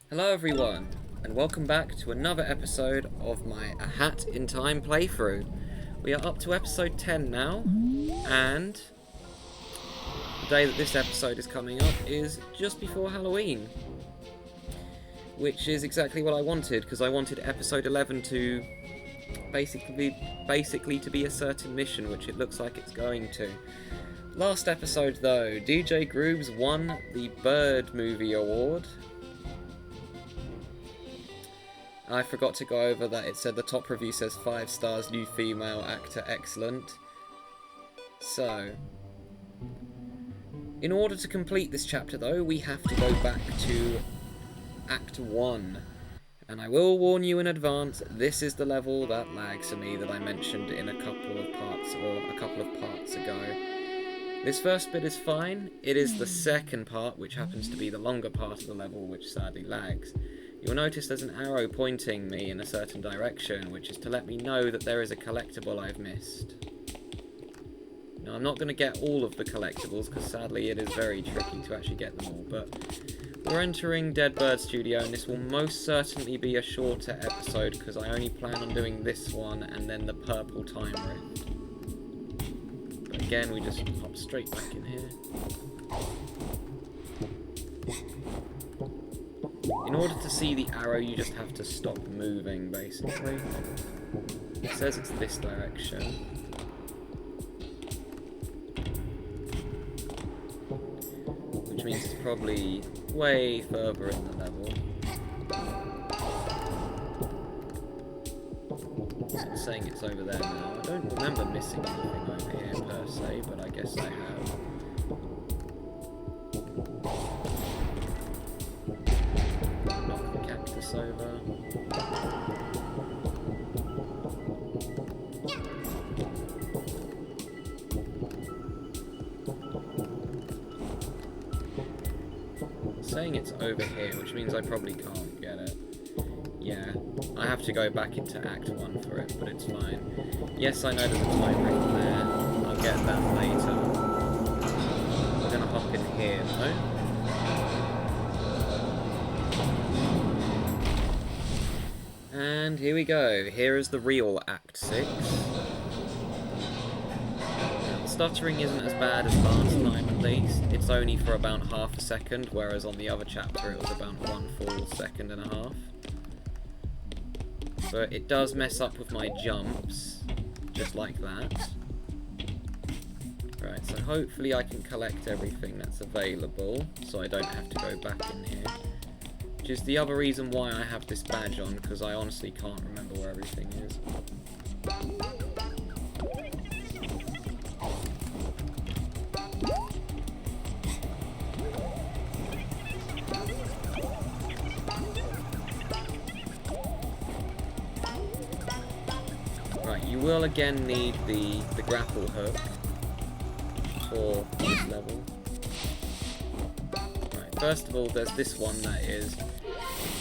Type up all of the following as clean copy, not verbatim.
Hello everyone, and welcome back to another episode of my A Hat in Time playthrough. We are up to episode 10 now, and the day that this episode is coming up is just before Halloween. Which is exactly what I wanted, because I wanted episode 11 to basically to be a certain mission, which it looks like it's going to. Last episode though, DJ Grooves won the Bird Movie Award. I forgot to go over that. It said the top review says 5 stars, new female actor, excellent. So, in order to complete this chapter though, we have to go back to Act 1. And I will warn you in advance, this is the level that lags for me that I mentioned in a couple of parts ago. This first bit is fine. It is the second part, which happens to be the longer part of the level, which sadly lags. You'll notice there's an arrow pointing me in a certain direction, which is to let me know that there is a collectible I've missed. Now, I'm not going to get all of the collectibles, because sadly it is very tricky to actually get them all, but we're entering Dead Bird Studio, and this will most certainly be a shorter episode, because I only plan on doing this one, and then the Purple Time Rift. But again, we just hop straight back in here. In order to see the arrow, you just have to stop moving, basically. It says it's this direction. Which means it's probably way further in the level. It's saying it's over there now. I don't remember missing anything over here per se, but I guess I have. Over. It's saying it's over here, which means I probably can't get it. Yeah, I have to go back into Act 1 for it, but it's fine. Yes, I know there's a time rift there. I'll get that later. We're gonna hop in here, though. And here we go. Here is the real Act 6. Now, the stuttering isn't as bad as last time, at least. It's only for about half a second, whereas on the other chapter it was about 1 full second and a half. But it does mess up with my jumps, just like that. Right, so hopefully I can collect everything that's available, so I don't have to go back in here. Which is the other reason why I have this badge on, because I honestly can't remember where everything is. Right, you will again need the grapple hook for this level. Right, first of all, there's this one that is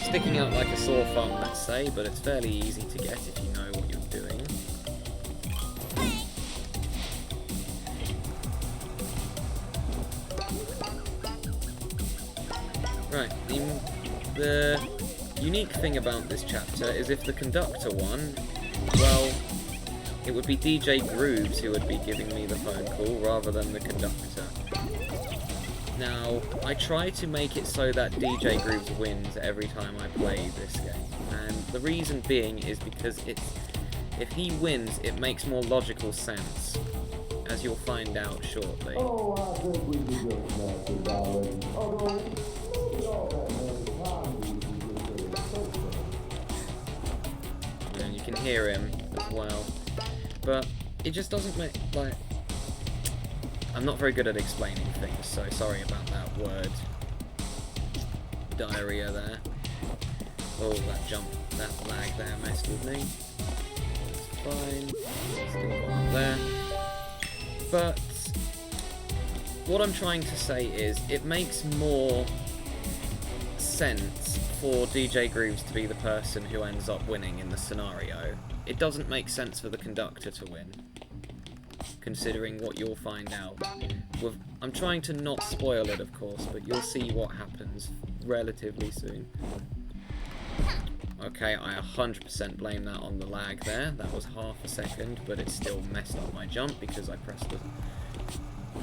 sticking out like a sore thumb, let's say, but it's fairly easy to get if you know what you're doing. Right, the unique thing about this chapter is if the conductor won, well, it would be DJ Grooves who would be giving me the phone call rather than the conductor. Now, I try to make it so that DJ Grooves wins every time I play this game, and the reason being is because if he wins, it makes more logical sense, as you'll find out shortly. And you can hear him as well, but it just doesn't make, like, I'm not very good at explaining things, so sorry about that word diarrhea there. Oh, that jump, that lag there messed with me. It's fine. Still got up there. But what I'm trying to say is it makes more sense for DJ Grooves to be the person who ends up winning in the scenario. It doesn't make sense for the conductor to win, considering what you'll find out. I'm trying to not spoil it, of course, but you'll see what happens relatively soon. Okay, I 100% blame that on the lag there. That was half a second, but it still messed up my jump because I pressed the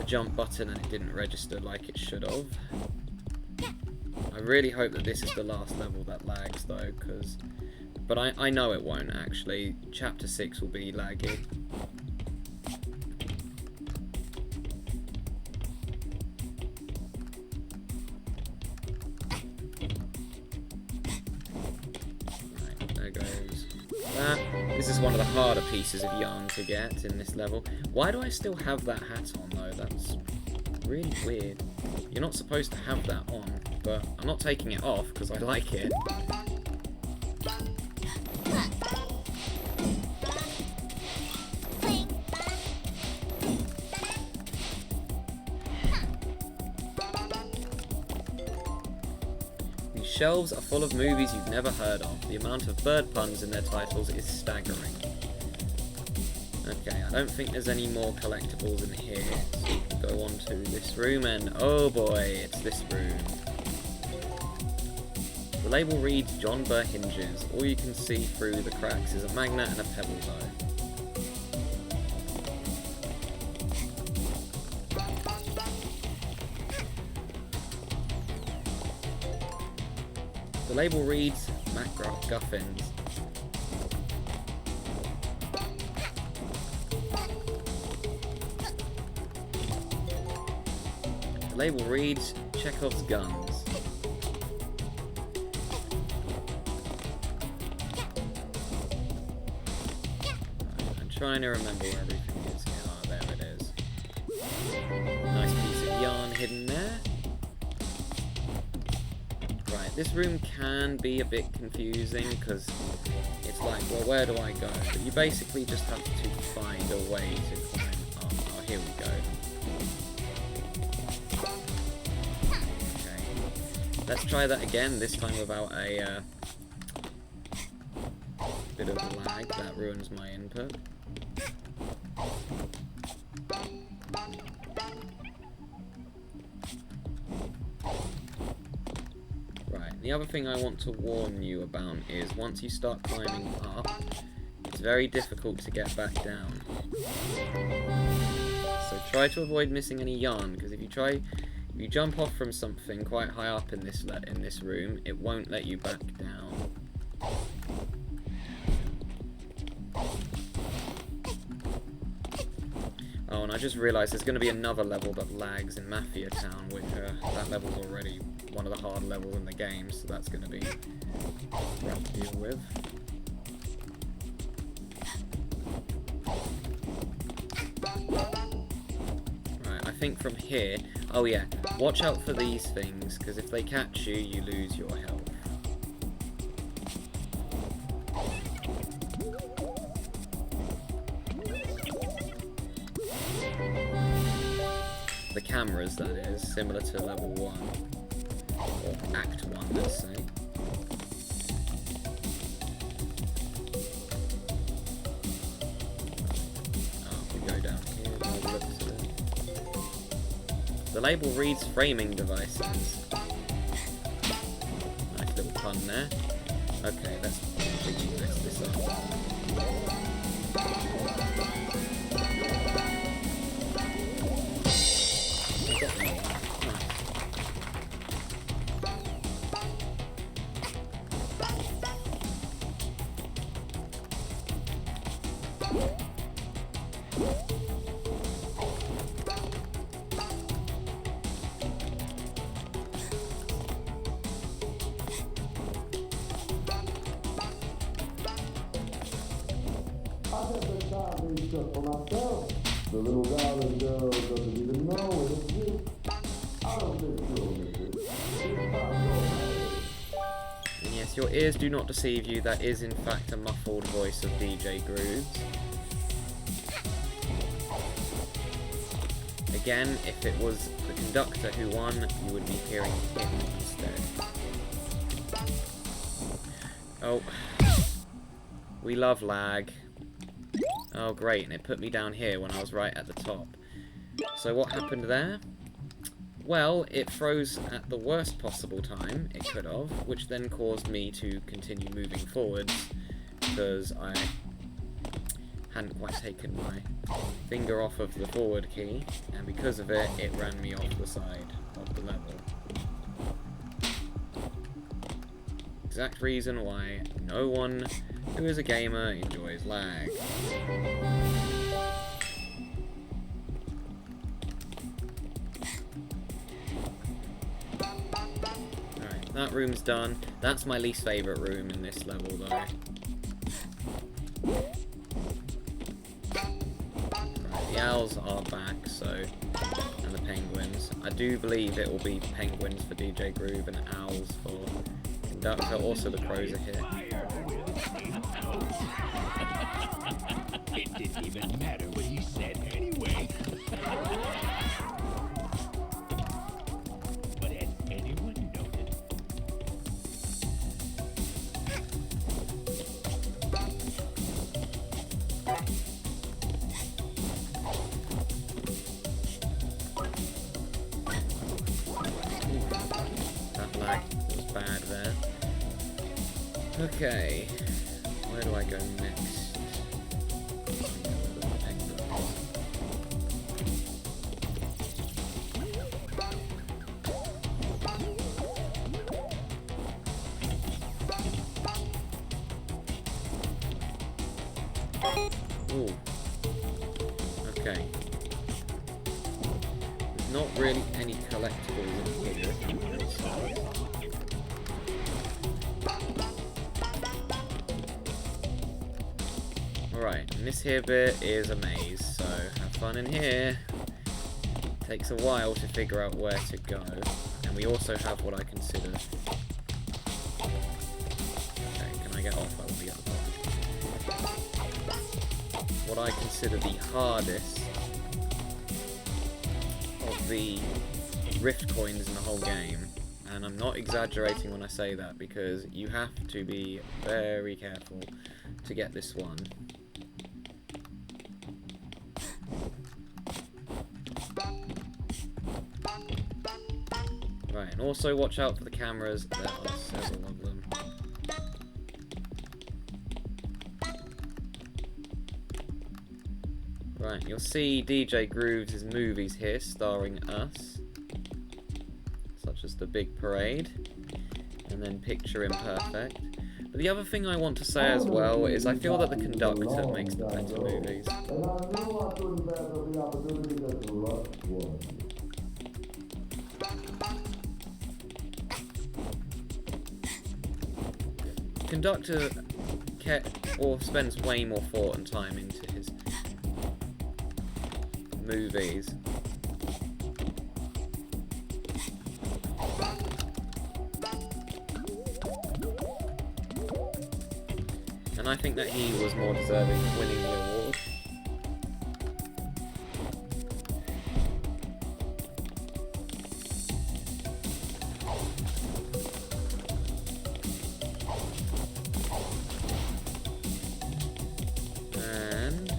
jump button and it didn't register like it should have. I really hope that this is the last level that lags though, but I know it won't actually. Chapter 6 will be laggy. Right, there goes that. This is one of the harder pieces of yarn to get in this level. Why do I still have that hat on though? That's really weird. You're not supposed to have that on, but I'm not taking it off because I like it. These shelves are full of movies you've never heard of. The amount of bird puns in their titles is staggering. Okay, I don't think there's any more collectibles in here. So go on to this room and oh boy, it's this room. The label reads John Burr hinges. All you can see through the cracks is a magnet and a pebble though. The label reads MacGuffins. The label reads Chekhov's guns. I'm trying to remember where everything is here. Oh, there it is. Nice piece of yarn hidden there. Right, this room can be a bit confusing because it's like, well, where do I go? But you basically just have to find a way to climb up. Oh, here we go. Let's try that again, this time without a bit of lag. That ruins my input. Right, the other thing I want to warn you about is once you start climbing up, it's very difficult to get back down. So try to avoid missing any yarn, because if you jump off from something quite high up in this room, it won't let you back down. Oh, and I just realised there's going to be another level that lags in Mafia Town, which that level's already one of the hard levels in the game, so that's going to be rough to deal with. Right, I think from here. Oh yeah, watch out for these things, because if they catch you, you lose your health. The cameras, that is, similar to level 1, or Act 1, let's say. Oh, we go down here, by the looks of it. The label reads framing devices. Nice little pun there. Okay, let's completely mess this up. The little darling girl doesn't even know what it is. I don't think she'll miss it. And yes, your ears do not deceive you, that is in fact a muffled voice of DJ Grooves. Again, if it was the conductor who won, you would be hearing him instead. Oh, we love lag. Oh great, and it put me down here when I was right at the top. So what happened there? Well, it froze at the worst possible time it could have, which then caused me to continue moving forwards because I hadn't quite taken my finger off of the forward key, and because of it, it ran me off the side of the level. Exact reason why no one who is a gamer enjoys lag. Alright, that room's done. That's my least favourite room in this level though. The owls are back, so, and the penguins. I do believe it will be penguins for DJ Groove and owls for Conductor. Also, the crows are here. It didn't even matter what he said anyway. But has anyone noticed? That lag was bad there. Okay, where do I go next? Ooh. Okay. There's not really any collectibles in here. Alright, and this here bit is a maze, so have fun in here. Takes a while to figure out where to go, and we also have what I consider... Okay, can I get off? I will be up. What I consider the hardest of the rift coins in the whole game, and I'm not exaggerating when I say that because you have to be very careful to get this one. Right, and also watch out for the cameras, there are several of them. Right, you'll see DJ Grooves' movies here starring us, such as The Big Parade, and then Picture Imperfect. But the other thing I want to say as well is I feel that the conductor makes the better movies. And I knew I couldn't pass up the opportunity that the luck was. Conductor spends way more thought and time into his movies. And I think that he was more deserving of winning the award. And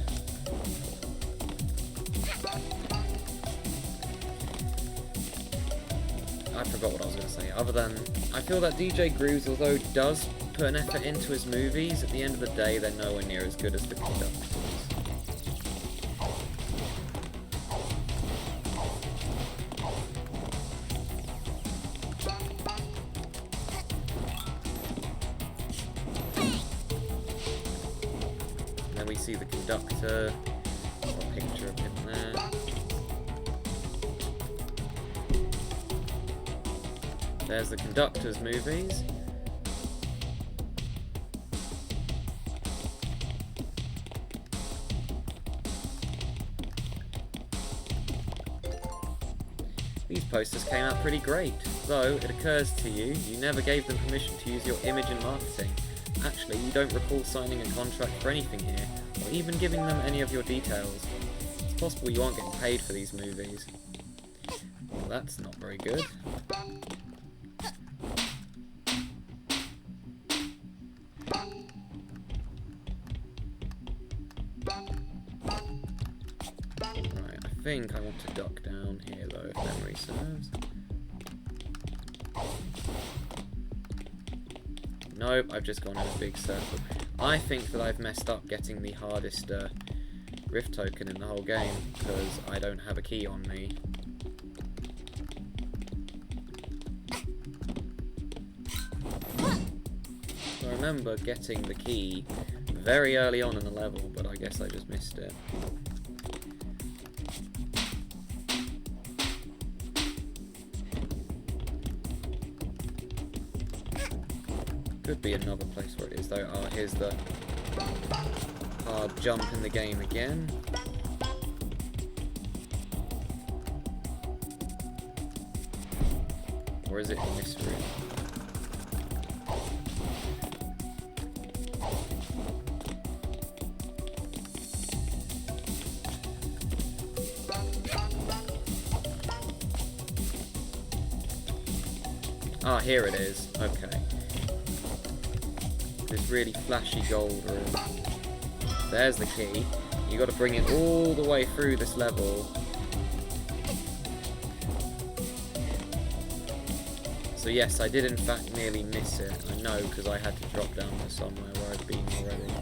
I forgot what I was going to say, other than I feel that DJ Grooves, although does put an effort into his movies, at the end of the day they're nowhere near as good as the conductors. And then we see the conductor, got a picture of him there. There's the conductor's movies. These posters came out pretty great, though it occurs to you, you never gave them permission to use your image in marketing. Actually, you don't recall signing a contract for anything here, or even giving them any of your details. It's possible you aren't getting paid for these movies. Well, that's not very good. Right, I think I want to duck down here though, if memory serves. Nope, I've just gone in a big circle. I think that I've messed up getting the hardest rift token in the whole game, because I don't have a key on me. I remember getting the key very early on in the level, but I guess I just missed it. Could be another place where it is though. Oh, here's the hard jump in the game again. Or is it in this room? Ah, here it is. Okay. This really flashy gold room. There's the key. You got to bring it all the way through this level. So yes, I did in fact nearly miss it. I know, because I had to drop down to somewhere where I'd been already.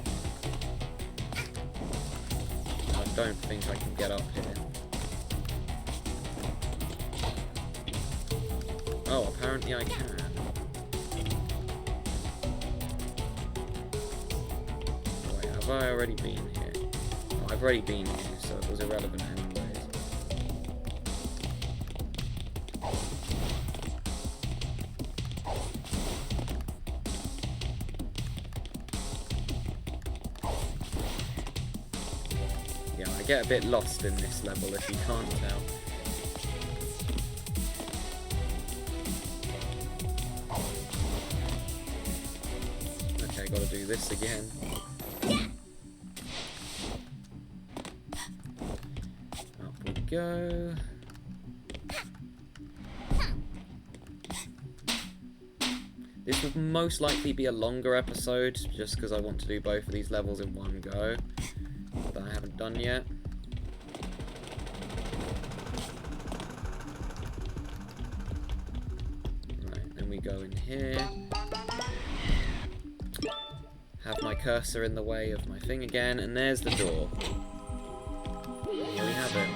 I don't think I can get up here. Oh, apparently I can. Wait, have I already been here? Oh, I've already been here, so it was irrelevant anyways. Yeah, I get a bit lost in this level if you can't tell. Gotta do this again. Up we go. This will most likely be a longer episode, just because I want to do both of these levels in one go, that I haven't done yet. Right, then we go in here. Have my cursor in the way of my thing again, and there's the door. Here we have it.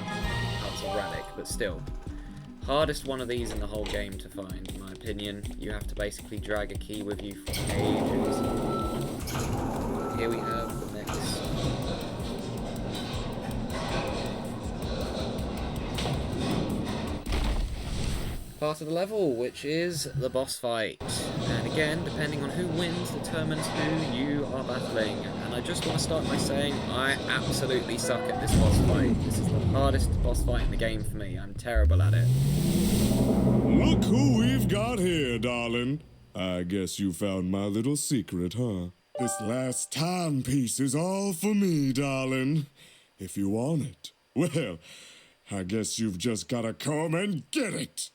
That's a relic, but still. Hardest one of these in the whole game to find, in my opinion. You have to basically drag a key with you for ages. Here we have the next. Part of the level, which is the boss fight. And again, depending on who wins determines who you are battling. And I just want to start by saying I absolutely suck at this boss fight. This is the hardest boss fight in the game for me. I'm terrible at it. Look who we've got here, darling. I guess you found my little secret, huh? This last timepiece is all for me, darling. If you want it, well, I guess you've just gotta come and get it.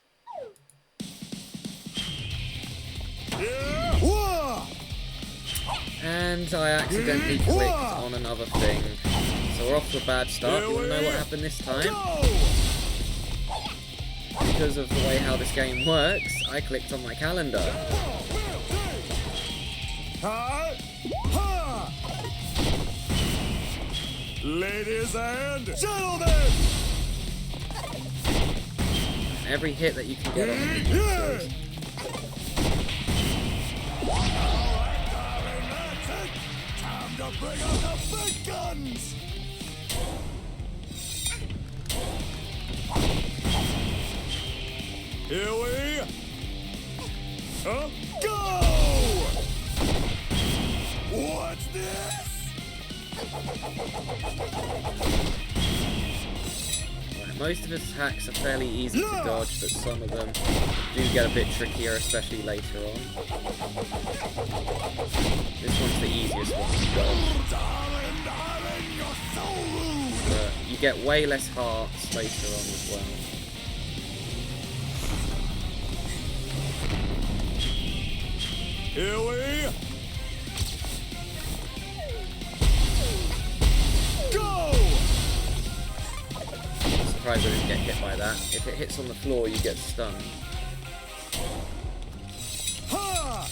And I accidentally clicked on another thing. So we're off to a bad start. You wanna know what happened this time? Because of the way how this game works, I clicked on my calendar. Ladies and gentlemen! Every hit that you can get on the computer. Time to bring out the big guns! Here we go! What's this? Right, most of his attacks are fairly easy to dodge, but some of them do get a bit trickier, especially later on. This one's the easiest one to dodge. But you get way less hearts later on as well. Here we go! surprised I didn't get hit by that. If it hits on the floor, you get stunned. Ha!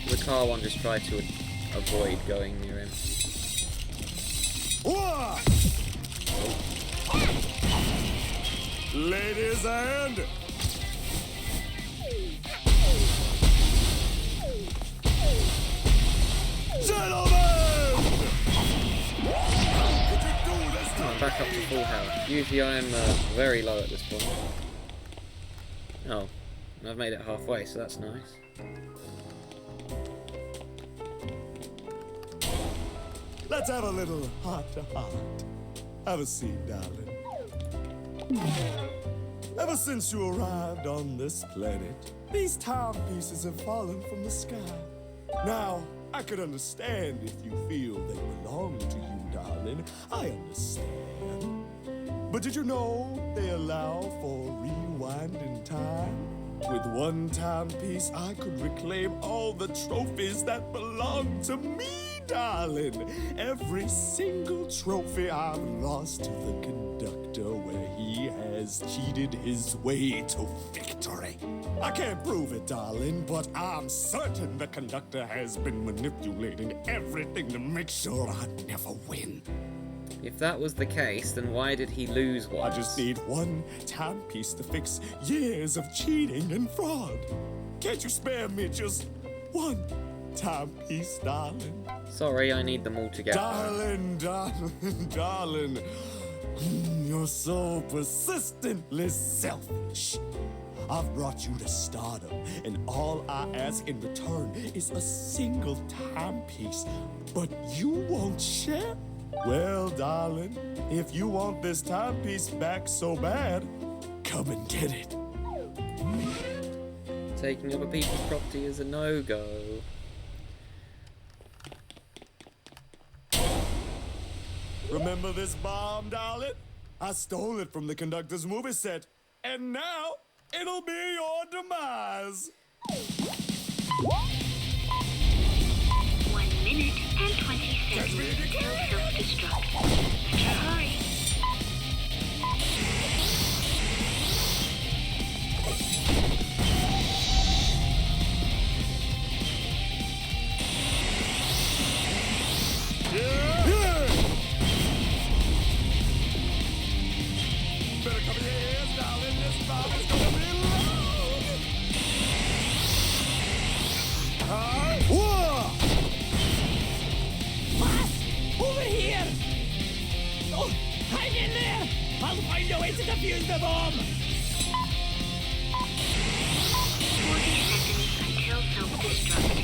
The car one just tried to avoid going near him. Wah! Ladies and gentlemen! Oh, I'm back up to full health. Usually I'm very low at this point. Oh, and I've made it halfway, so that's nice. Let's have a little heart-to-heart. Have a seat, darling. Ever since you arrived on this planet, these timepieces have fallen from the sky. Now, I could understand if you feel they belong to you, darling. I understand. But did you know they allow for rewinding time? With one timepiece, I could reclaim all the trophies that belong to me, darling. Every single trophy I've lost to the conductor where he has cheated his way to victory. I can't prove it, darling, but I'm certain the conductor has been manipulating everything to make sure I never win. If that was the case, then why did he lose I once? just need one timepiece to fix years of cheating and fraud. Can't you spare me just one timepiece, darling? Sorry, I need them all together. Darling, darling, darling. You're so persistently selfish. I've brought you to stardom, and all I ask in return is a single timepiece. But you won't share? Well, darling, if you want this timepiece back so bad, come and get it. Taking other people's property is a no-go. Remember this bomb, darling? I stole it from the conductor's movie set, and now it'll be your demise. 1 minute and 20 seconds until self-destruct. Better hurry. Better cover your ears, darling. This bomb is gonna be loud. Over here! Oh, hang in there! I'll find a way to defuse the bomb! 40 seconds until self-destruct.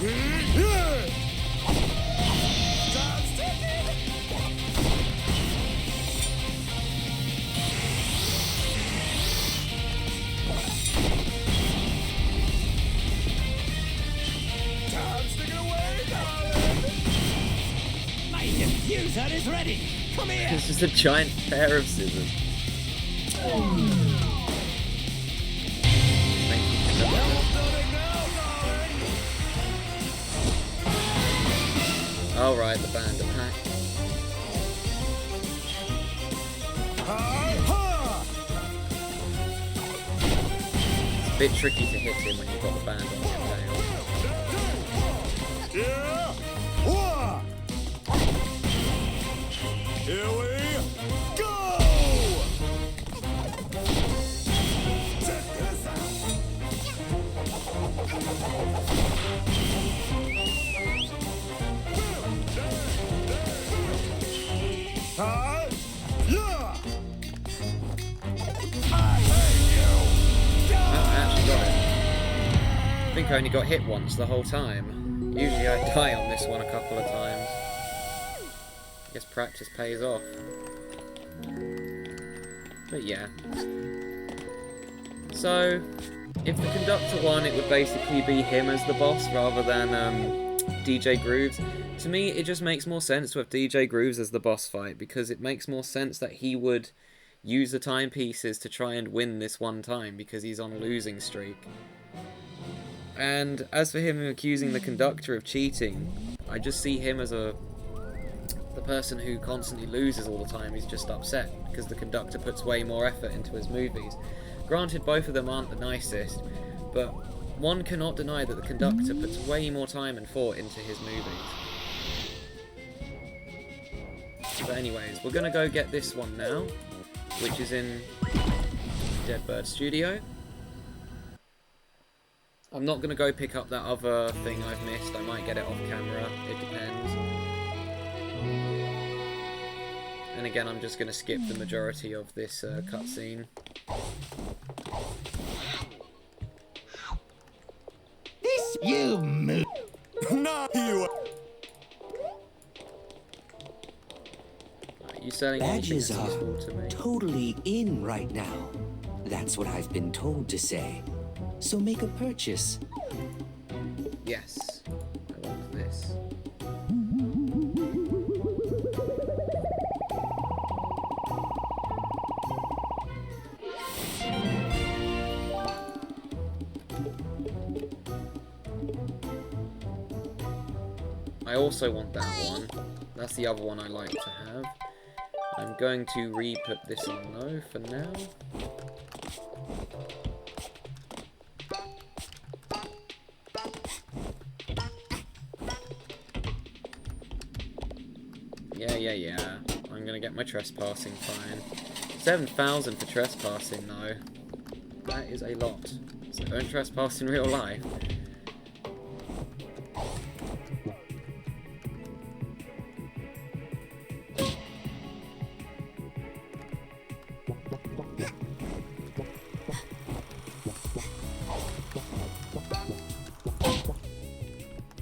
We're doomed. Time's ticking. Time's ticking away, darling. My diffuser is ready! Come here! It's just a giant pair of scissors. Thank you. Alright, the band attack. It's a bit tricky to hit him when you've got the band on your tail. Yeah! Wah! Here we go! Check this out! Hi! Yeah! I hate you! Oh, I actually got it. I think I only got hit once the whole time. Usually I die on this one a couple of times. I guess practice pays off. But yeah. So, if the conductor won, it would basically be him as the boss rather than DJ Grooves. To me, it just makes more sense to have DJ Grooves as the boss fight because it makes more sense that he would use the timepieces to try and win this one time because he's on a losing streak. And as for him accusing the conductor of cheating, I just see him as the person who constantly loses all the time. He's just upset because the conductor puts way more effort into his movies. Granted, both of them aren't the nicest, but one cannot deny that the conductor puts way more time and thought into his movies. But anyways, we're going to go get this one now, which is in Deadbird Studio. I'm not going to go pick up that other thing I've missed. I might get it off camera. It depends. And again, I'm just going to skip the majority of this cutscene. This you move. Not you. Are you selling anything that's Badges are useful to me? totally in right now. That's what I've been told to say. So make a purchase. Yes. I want this. I also want that one. That's the other one I like to have. I'm going to re-put this on no for now. Yeah. I'm gonna get my trespassing fine. 7,000 for trespassing though. That is a lot. So don't trespass in real life.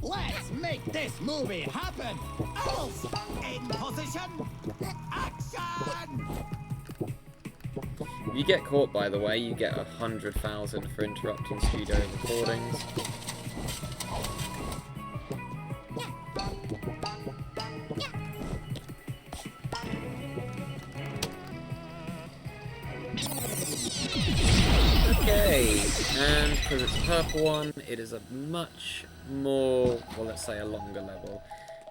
Let's make this movie happen! Elves, in position, action! If you get caught, by the way, you get 100,000 for interrupting studio recordings. Okay, and because it's a purple one, it is a much more, well, let's say a longer level.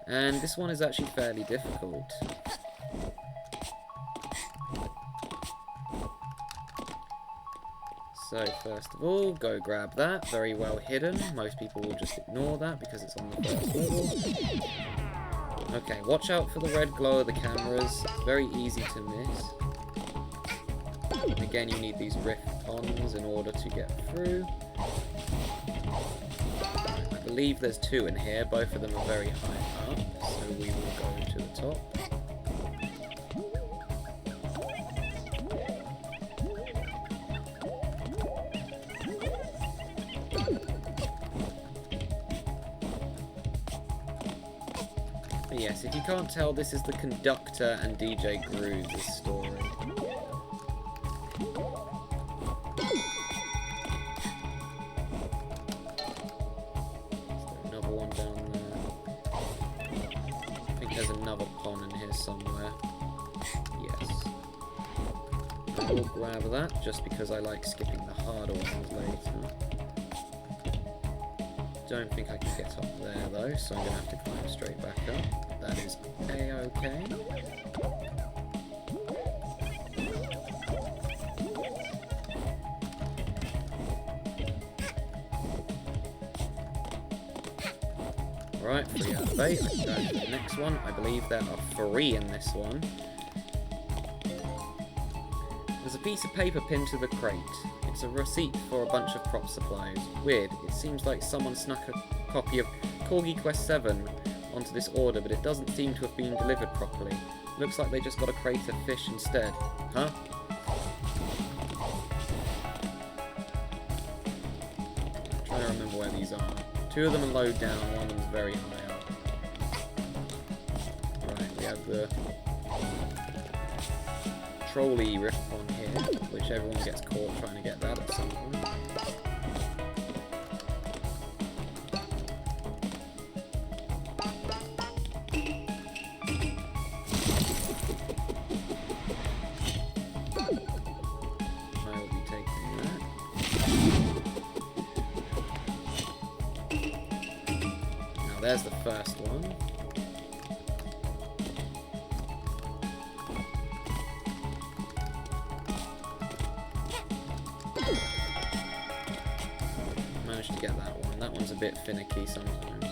And this one is actually fairly difficult. So first of all, go grab that. Very well hidden. Most people will just ignore that because it's on the first level. Okay, watch out for the red glow of the cameras. It's very easy to miss. Again, you need these rift ponds in order to get through. I believe there's two in here. Both of them are very high up, so we will go to the top. But yes, if you can't tell, this is the conductor and DJ Grooves' story. Another one down there. I think there's another pond in here somewhere. Yes. I will grab that just because I like skipping the harder ones later. Don't think I can get up there though, so I'm going to have to climb straight back up. That is A-okay. Right, 3 out of 8. I can go to the next one. I believe there are 3 in this one. There's a piece of paper pinned to the crate. It's a receipt for a bunch of prop supplies. Weird, it seems like someone snuck a copy of Corgi Quest 7 onto this order, but it doesn't seem to have been delivered properly. Looks like they just got a crate of fish instead. Huh? I'm trying to remember where these are. 2 of them are low down, one of them is very high up. Right, we have the trolley rift on here, which everyone gets caught trying to get that at some point. there's the first one. Managed to get that one. That one's a bit finicky sometimes.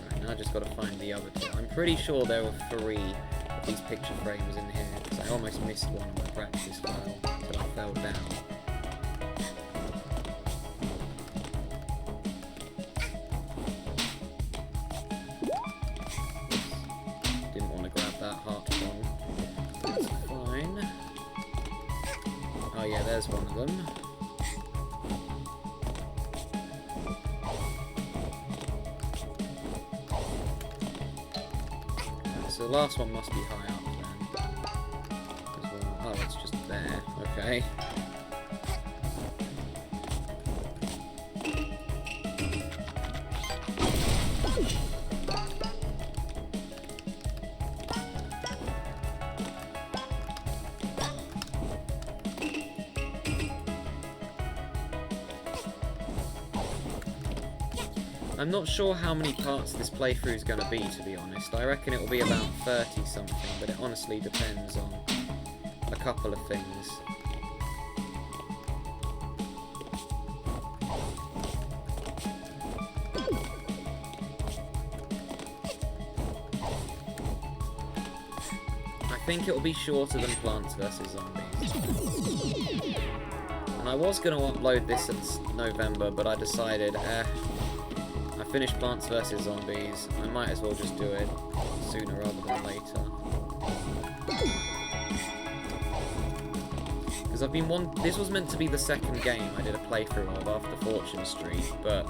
Right, now I just got to find the other two. I'm pretty sure there were 3 of these picture frames in here, because I almost missed one in my practice file until I fell down. Didn't want to grab that heart bomb. That's fine. Oh yeah, there's one of them. So the last one must be high up then. As well. Oh, it's just there. Okay. I'm not sure how many parts this playthrough is going to be honest. I reckon it will be about 30 something, but it honestly depends on a couple of things. I think it will be shorter than Plants vs Zombies. And I was going to upload this in November, but I decided, I finished Plants vs Zombies, I might as well just do it sooner rather than later. Because this was meant to be the second game I did a playthrough of after Fortune Street, but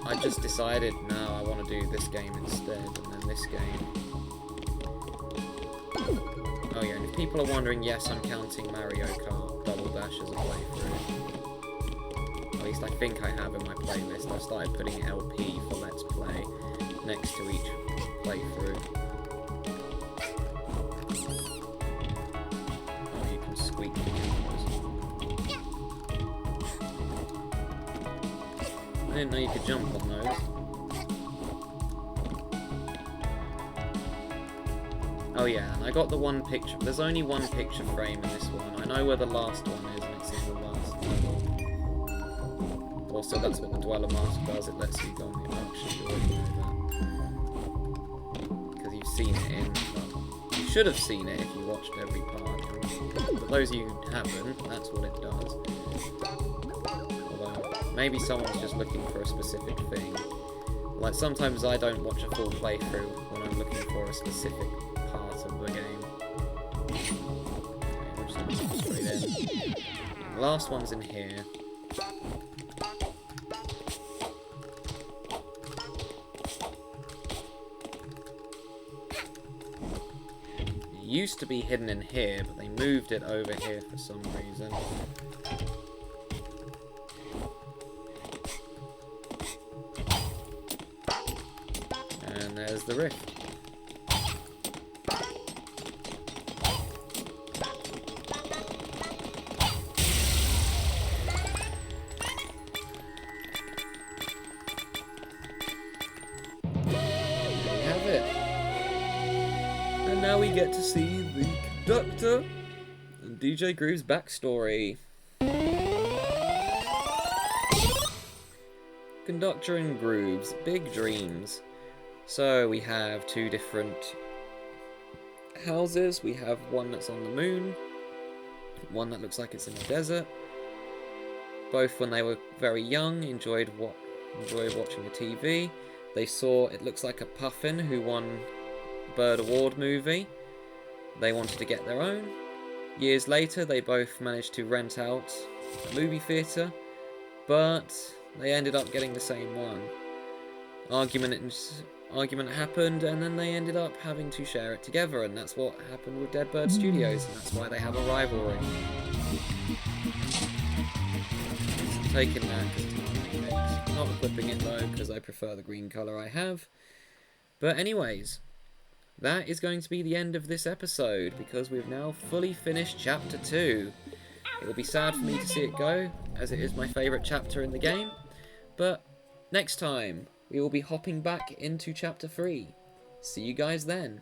I just decided, no, I want to do this game instead, and then this game. Oh yeah, and if people are wondering, yes, I'm counting Mario Kart Double Dash as a playthrough. At least I think I have in my playlist. I've started putting LP for Let's Play next to each playthrough. Oh, you can squeak the cameras. I didn't know you could jump on those. Oh yeah, and I got the one picture. There's only one picture frame in this one. I know where the last one is, and it's in the last level. Also, that's what the Dweller Mask does, it lets you go on the auction, you already know that. Because you've seen it in, well, you should have seen it if you watched every part. But those of you who haven't, that's what it does. Although, maybe someone's just looking for a specific thing. Like, sometimes I don't watch a full playthrough when I'm looking for a specific part of the game. Okay, we're just going to go straight in. The last one's in here. Used to be hidden in here, but they moved it over here for some reason. And there's the rift. Now we get to see the conductor and DJ Groove's backstory. Conductor and Groove's big dreams. So we have 2 different houses. We have one that's on the moon, one that looks like it's in the desert. Both, when they were very young, enjoyed watching the TV. They saw, it looks like a puffin who won Bird Award movie. They wanted to get their own. Years later, they both managed to rent out a movie theatre, but they ended up getting the same one. Argument happened, and then they ended up having to share it together, and that's what happened with Dead Bird Studios, and that's why they have a rivalry. I'm taking that because it's not a remix. Not equipping it though, because I prefer the green colour I have. But anyways, that is going to be the end of this episode, because we've now fully finished Chapter 2. It will be sad for me to see it go, as it is my favourite chapter in the game, but next time we will be hopping back into Chapter 3. See you guys then.